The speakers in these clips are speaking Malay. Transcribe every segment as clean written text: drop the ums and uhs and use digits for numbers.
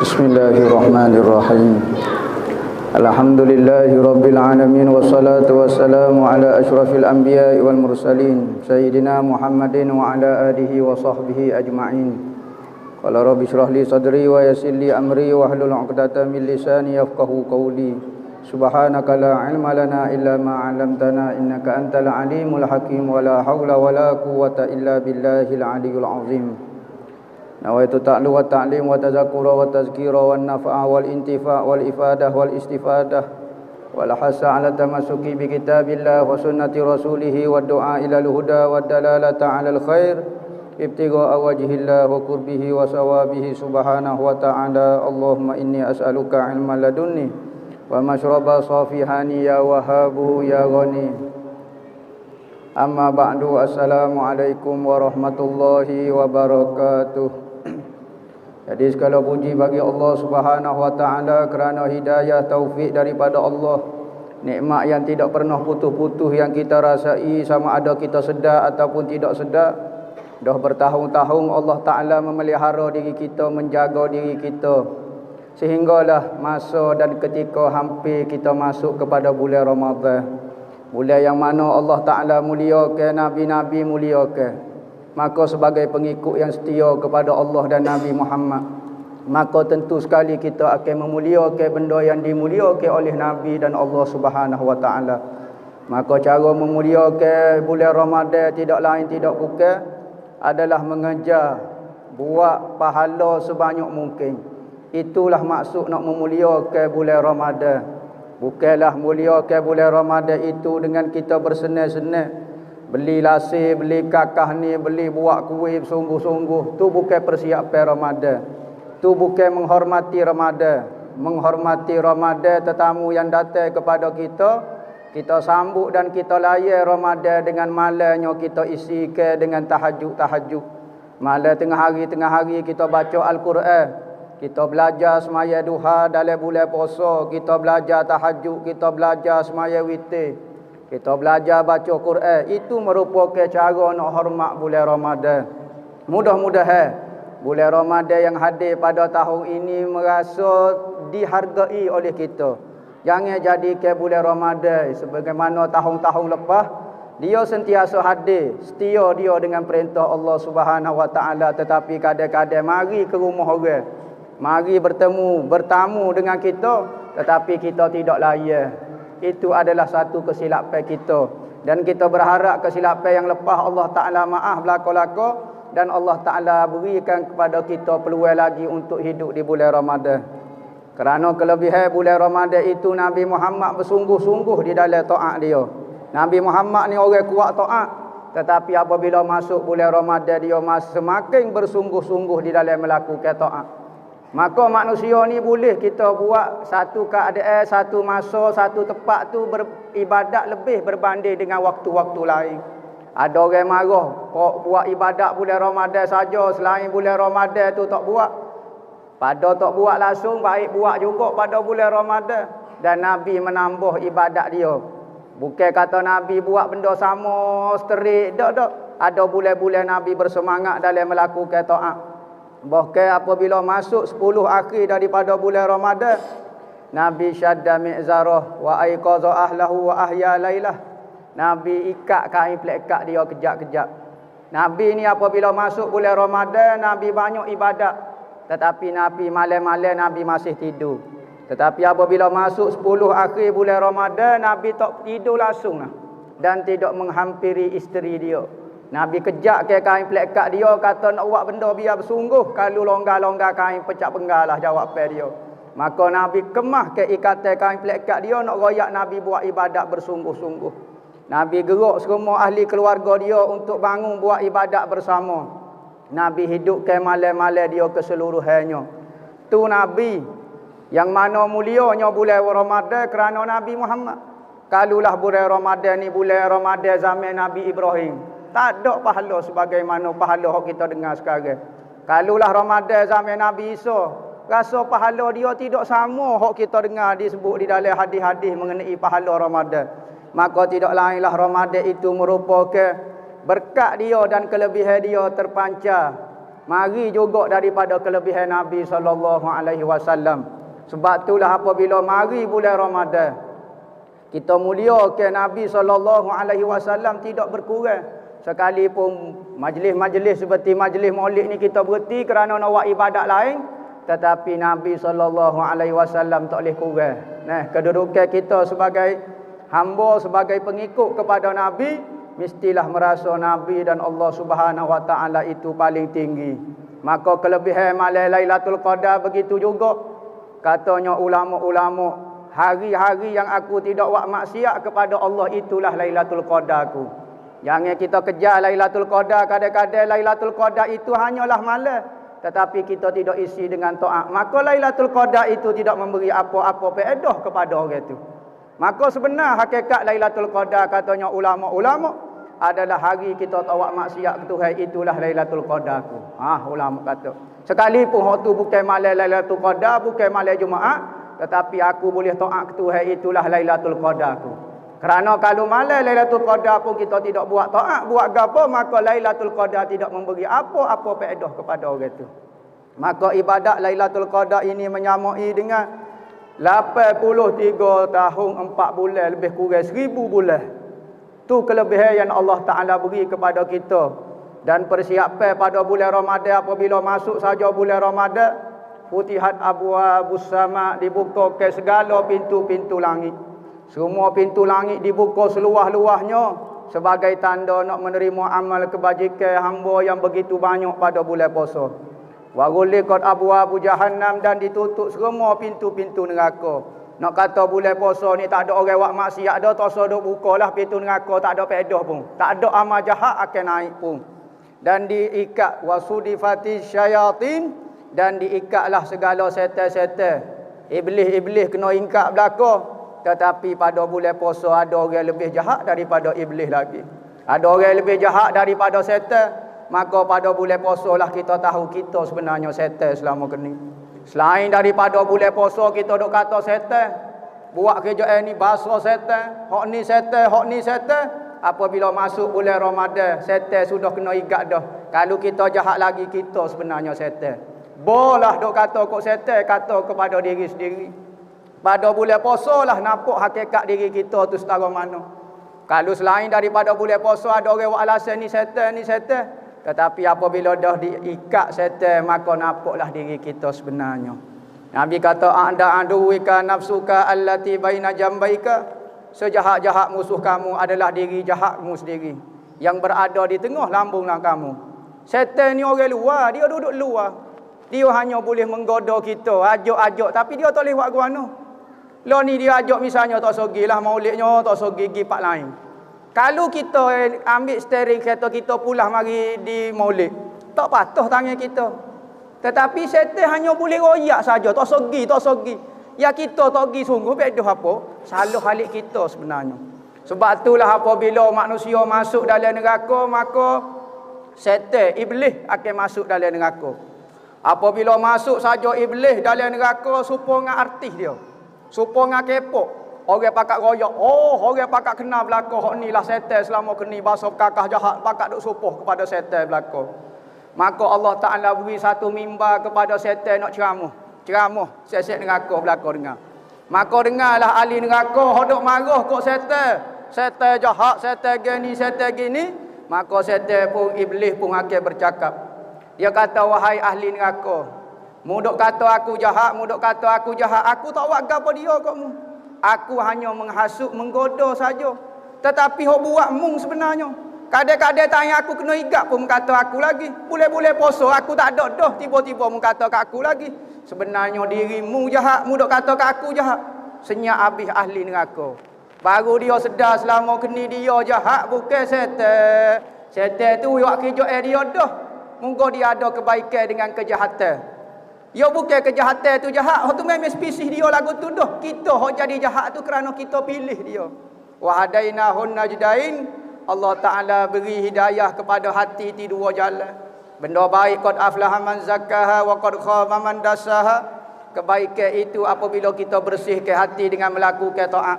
Bismillahirrahmanirrahim. Alhamdulillahi rabbil alamin wassalatu wassalamu ala asyrafil anbiya'i wal mursalin sayyidina Muhammadin wa ala alihi wa sahbihi ajma'in. Qala rabbi shrah li sadri wa yassir li amri wa hlul 'uqdatam min lisani yafqahu qawli. Subhanaka la ilma lana illa ma 'allamtana innaka antal alimul hakim wa la haula wa la quwwata illa billahil aliyyil azim. Nawaitu ta'lu wa ta'lim wa tadzakkura wa tazkira wa nafa'a wal intifa' wal ifadah wal istifadah wal hasa 'ala tamassuki bi kitabillah wa sunnati rasulih wa du'a ila al-huda wa dalalata 'ala al-khair ibtigha'a wajhillah wa qurbihi wa sawabihi subhanahu wa ta'ala. Allahumma inni as'aluka 'ilman ladunni wa mashraba safihani ya wahabu ya ghani. Amma ba'du. Assalamualaikum warahmatullahi wabarakatuh. Jadi segala puji bagi Allah Subhanahu wa taala kerana hidayah taufik daripada Allah. Nikmat yang tidak pernah putus-putus yang kita rasai, sama ada kita sedar ataupun tidak sedar. Dah bertahun-tahun Allah Taala memelihara diri kita, menjaga diri kita, sehinggalah masa dan ketika hampir kita masuk kepada bulan Ramadan. Bulan yang mana Allah Taala muliakan, nabi-nabi muliakan. Maka sebagai pengikut yang setia kepada Allah dan Nabi Muhammad, maka tentu sekali kita akan memuliakan benda yang dimuliakan oleh Nabi dan Allah Subhanahu wa taala. Maka cara memuliakan bulan Ramadan tidak lain tidak bukan adalah mengejar buat pahala sebanyak mungkin. Itulah maksud nak memuliakan bulan Ramadan. Bukanlah muliakan bulan Ramadan itu dengan kita bersenang-senang, beli lasir, beli kakah ni, beli buat kuih sungguh-sungguh. Tu bukan persiapan Ramadan. Tu bukan menghormati Ramadan. Menghormati Ramadan, tetamu yang datang kepada kita, kita sambut dan kita layan Ramadan dengan malamnya kita isikan dengan tahajud-tahajud. Malam tengah hari kita baca Al-Quran. Kita belajar semaya duha dalam bulan puasa, kita belajar tahajud, kita belajar semaya witir. Kita belajar baca Quran. Itu merupakan cara nak hormat bulan Ramadan. Mudah-mudahan bulan Ramadan yang hadir pada tahun ini merasa dihargai oleh kita. Jangan jadikan bulan Ramadan sebagaimana tahun-tahun lepas, dia sentiasa hadir, setia dia dengan perintah Allah Subhanahu wa taala, tetapi kadang-kadang mari ke rumah orang, mari bertamu dengan kita, tetapi kita tidak layan. Itu adalah satu kesilapan kita, dan kita berharap kesilapan yang lepas Allah Ta'ala maaf belaka-laka, dan Allah Ta'ala berikan kepada kita peluang lagi untuk hidup di bulan Ramadan. Kerana kelebihan bulan Ramadan itu, Nabi Muhammad bersungguh-sungguh di dalam taat dia. Nabi Muhammad ni orang kuat taat, tetapi apabila masuk bulan Ramadan, dia semakin bersungguh-sungguh di dalam melakukan taat. Maka manusia ni boleh kita buat satu keadaan, satu masa, satu tempat tu beribadat lebih berbanding dengan waktu-waktu lain. Ada orang marah, kok buat ibadat bulan Ramadan saja, selain bulan Ramadan tu tak buat. Pada tak buat langsung, baik buat juga pada bulan Ramadan. Dan Nabi menambah ibadat dia. Bukan kata Nabi buat benda sama, seterik, tak. Ada bulan-bulan Nabi bersemangat dalam melakukan taat. Bahkan apabila masuk 10 akhir daripada bulan Ramadan, Nabi syadda mi'zarah wa aiqadha ahlahu wa ahya lailah. Nabi ikat kain pelekat dia kejap-kejap. Nabi ni apabila masuk bulan Ramadan, Nabi banyak ibadat, tetapi Nabi malam-malam Nabi masih tidur. Tetapi apabila masuk 10 akhir bulan Ramadan, Nabi tak tidur langsung dan tidak menghampiri isteri dia. Nabi kejak ke kain pelekat dia, kata nak buat benda biar bersungguh. Kalau longgar-longgar kain pecah penggal lah jawapan dia. Maka Nabi kemah ke ikatan kain pelekat dia, nak royak Nabi buat ibadat bersungguh-sungguh. Nabi gerak semua ahli keluarga dia untuk bangun buat ibadat bersama. Nabi hidupkan malam-malam dia keseluruhannya. Tu Nabi yang mana mulianya bulan Ramadan kerana Nabi Muhammad. Kalulah bulan Ramadan ni bulan Ramadan zaman Nabi Ibrahim, tak ada pahala sebagaimana pahala yang kita dengar sekarang. Kalulah Ramadan zaman Nabi Isa, rasa pahala dia tidak sama yang kita dengar disebut di dalam hadis-hadis mengenai pahala Ramadan. Maka tidak lainlah Ramadan itu merupakan berkat dia dan kelebihan dia terpancar Mari juga daripada kelebihan Nabi SAW. Sebab itulah apabila mari bulan Ramadan, kita muliakan Nabi SAW tidak berkurang. Sekalipun majlis-majlis seperti majlis maulid ni kita berhenti kerana nak buat ibadat lain, tetapi Nabi SAW tak boleh kurang. Nah, kedudukan kita sebagai hamba, sebagai pengikut kepada Nabi, mestilah merasa Nabi dan Allah Subhanahu Wa Taala itu paling tinggi. Maka kelebihan malam Lailatul Qadar begitu juga. Katanya ulama-ulama, hari-hari yang aku tidak buat maksiat kepada Allah, itulah Lailatul Qadarku. Jangan kita kejar Lailatul Qadar. Kadang-kadang Lailatul Qadar itu hanyalah malam, tetapi kita tidak isi dengan taat. Maka Lailatul Qadar itu tidak memberi apa-apa faedah kepada orang itu. Maka sebenar hakikat Lailatul Qadar, katanya ulama-ulama, adalah hari kita tak buat maksiat ke Tuhan, itulah Lailatul Qadarku. Ulama kata. Sekalipun waktu bukan malam Lailatul Qadar, bukan malam Jumaat, tetapi aku boleh taat ke Tuhan, itulah Lailatul Qadarku. Kerana kalau malam Lailatul Qadar pun kita tidak buat taat, buat gapo, maka Lailatul Qadar tidak memberi apa-apa faedah kepada orang itu. Maka ibadat Lailatul Qadar ini menyamai dengan 83 tahun 4 bulan, lebih kurang 1000 bulan. Tu kelebihan yang Allah Ta'ala beri kepada kita. Dan persiapan pada bulan Ramadan, apabila masuk saja bulan Ramadan, futihat abwabus sama, dibuka ke segala pintu-pintu langit. Semua pintu langit dibuka seluas-luasnya sebagai tanda nak menerima amal kebajikan hamba yang begitu banyak pada bulan puasa. Wa ghuliqat abwabu jahannam, dan ditutup semua pintu-pintu neraka. Nak kata bulan puasa ni tak ada orang buat maksiat dah, tosa duk bukalah pintu neraka, tak ada faedah pun. Tak ada amal jahat akan naik pun. Dan diikat wasudifati syayatin, dan diikatlah segala setan-setan. Iblis-iblis kena ingkat belaka. Tetapi pada bulan puasa ada orang lebih jahat daripada iblis lagi. Ada orang lebih jahat daripada setan. Maka pada bulan puasa lah kita tahu kita sebenarnya setan selama ni. Selain daripada bulan puasa kita duk kata setan, buat kerja ni bahasa setan, hak ni setan, hak ni setan. Apabila masuk bulan Ramadan, setan sudah kena ikat dah. Kalau kita jahat lagi, kita sebenarnya setan. Bolah duk kata kok setan, kata kepada diri sendiri. Pada bulan puasa lah nampak hakikat diri kita tu setara mana. Kalau selain daripada bulan puasa ada orang buat alasan ni setan, ni setan. Tetapi apabila dah diikat setan, maka nampaklah diri kita sebenarnya. Nabi kata, anda aduwika nafsuka allati baina jambaika. Sejahat-jahat musuh kamu adalah diri jahatmu sendiri yang berada di tengah lambung kamu. Setan ni orang luar, dia duduk luar. Dia hanya boleh menggoda kita, ajak-ajak, tapi dia tak boleh buat ke mana. Lah ni dia ajak misalnya tak sogilah maulidnya, tak sogi pergi pak lain. Kalau kita ambil steering kereta kita pulang mari di maulid, tak patuh tangan kita. Tetapi setan hanya boleh royak saja, tak sogi, tak sogi. Ya kita tak pergi sungguh bedoh apa? Salah halik kita sebenarnya. Sebab itulah apabila manusia masuk dalam neraka, maka setan, iblis akan masuk dalam neraka. Apabila masuk saja iblis dalam neraka, supaya dengan artis dia. Supaya dengan kepok. Orang pakat royak, orang pakat kenal belaka, hak ni lah setan selama keni bahasa kakah jahat, pakat duk supuh kepada setan belaka. Maka Allah Ta'ala beri satu mimbar kepada setan nak ceramah sesek neraka belaka dengar. Maka dengarlah ahli neraka hok duk marah kok setan jahat, setan gini. Maka setan pun, iblis pun akan bercakap. Dia kata, wahai ahli neraka, muduk kata aku jahat, aku tak buat gapo dia kamu. Aku hanya menghasut, menggoda saja. Tetapi hok buat mung sebenarnya. Kadang-kadang tanya aku kena igat pun kata aku lagi. Boleh-boleh puasa aku tak ada dah, tiba-tiba mu kata kat aku lagi. Sebenarnya dirimu jahat, mu dok kata kat aku jahat. Senyap habis ahli neraka. Baru dia sedar selama keni dia jahat, bukan setan. Setan tu buat kerja dia dah. Moga dia ada kebaikan dengan kejahatan. Ya bukan kejahatan tu jahat, hak tu memang spesies dia lagu tu dah. Kita hak jadi jahat tu kerana kita pilih dia. Wa hadainahun najdain, Allah Taala beri hidayah kepada hati ti dua jalan. Benda baik qad aflaha man zakkaha wa qad khaba man dassaha. Kebaikan itu apabila kita bersihkan hati dengan melakukan taat.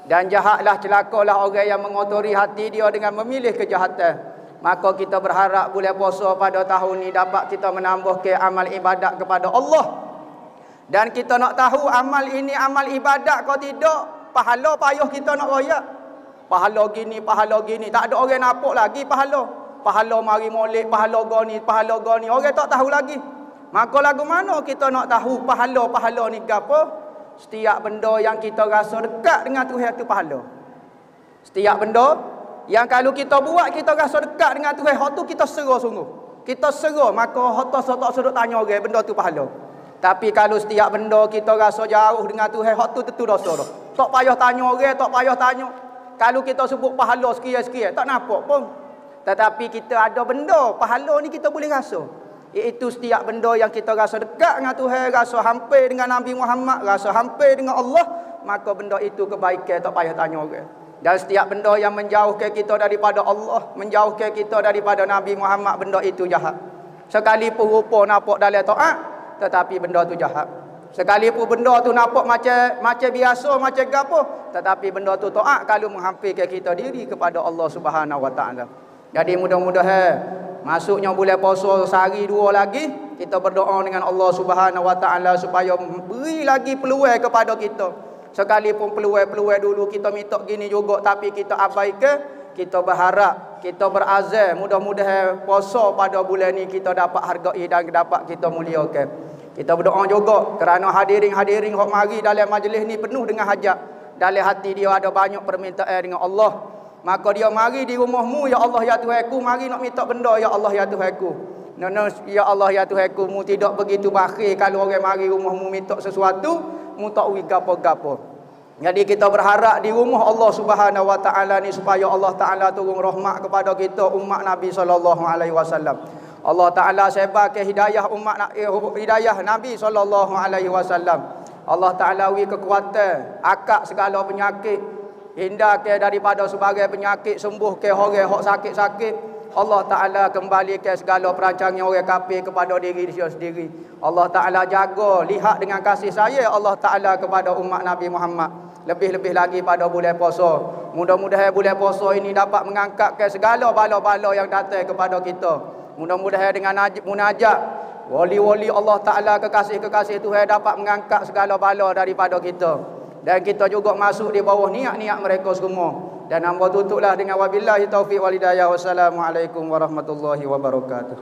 Dan jahatlah celakalah orang yang mengotori hati dia dengan memilih kejahatan. Maka kita berharap bulan puasa pada tahun ni dapat kita menambah ke amal ibadat kepada Allah. Dan kita nak tahu amal ini amal ibadat kau tidak, pahala payah kita nak royak. Pahala gini, tak ada orang nampak lagi pahala. Pahala mari molek, pahala goni, orang tak tahu lagi. Maka lagu mana kita nak tahu pahala ni gapo? Setiap benda yang kita rasa dekat dengan Tuhan itu pahala. Setiap benda yang kalau kita buat kita rasa dekat dengan Tuhan, hak tu kita serah sungguh. Kita serah, maka hak tu tak sudut tanya orang benda tu pahala. Tapi kalau setiap benda kita rasa jauh dengan Tuhan, hak tu tentu dosa dah. Tak payah tanya orang, tak payah tanya. Kalau kita sebut pahala sekian-sekian, tak nampak pun. Tetapi kita ada benda, pahala ni kita boleh rasa. Iaitu setiap benda yang kita rasa dekat dengan Tuhan, rasa hampir dengan Nabi Muhammad, rasa hampir dengan Allah, maka benda itu kebaikan, tak payah tanya orang. Dan setiap benda yang menjauhkan kita daripada Allah, menjauhkan kita daripada Nabi Muhammad, benda itu jahat. Sekalipun rupa nampak dalam taat, tetapi benda itu jahat. Sekalipun benda tu nampak macam biasa, macam gapo, tetapi benda tu taat kalau menghampirkan kita diri kepada Allah Subhanahu Wa Taala. Jadi mudah-mudahan masuknya bulan puasa sehari dua lagi, kita berdoa dengan Allah Subhanahu Wa Taala supaya beri lagi peluang kepada kita. Sekalipun peluang dulu kita minta gini juga tapi kita abaikan, kita berharap, kita berazam mudah-mudahan puasa pada bulan ni kita dapat hargai dan dapat kita muliakan. Kita berdoa juga kerana hadirin hok mari dalam majlis ni penuh dengan hajat. Dalam hati dia ada banyak permintaan dengan Allah. Maka dia mari di rumahmu, ya Allah ya Tuhanku, mari nak minta benda, ya Allah ya Tuhanku. Nana ya Allah ya Tuhanku, mu tidak begitu bakhil kalau orang mari rumahmu minta sesuatu, mu tak uri gapo-gapo. Jadi kita berharap di rumah Allah Subhanahu Wa Taala ni supaya Allah Taala turun rahmat kepada kita umat Nabi sallallahu alaihi wasallam. Allah Taala sebarkan hidayah hidayah Nabi sallallahu alaihi wasallam. Allah Taala wi kekuatan, akak segala penyakit, hindarkan daripada sebagai penyakit, sembuhkan orang hok sakit-sakit. Allah Taala kembalikan segala perancangan orang kafir kepada diri dia sendiri. Allah Taala jaga, lihat dengan kasih sayang Allah Taala kepada umat Nabi Muhammad. Lebih-lebih lagi pada bulan puasa. Mudah-mudahan bulan puasa ini dapat mengangkatkan segala bala-bala yang datang kepada kita. Mudah-mudahan dengan munajat wali-wali Allah Taala, kekasih-kekasih Tuhan dapat mengangkat segala bala daripada kita. Dan kita juga masuk di bawah niat-niat mereka semua. Dan hamba tutuplah dengan wabillahi taufiq wal hidayah. Wassalamualaikum warahmatullahi wabarakatuh.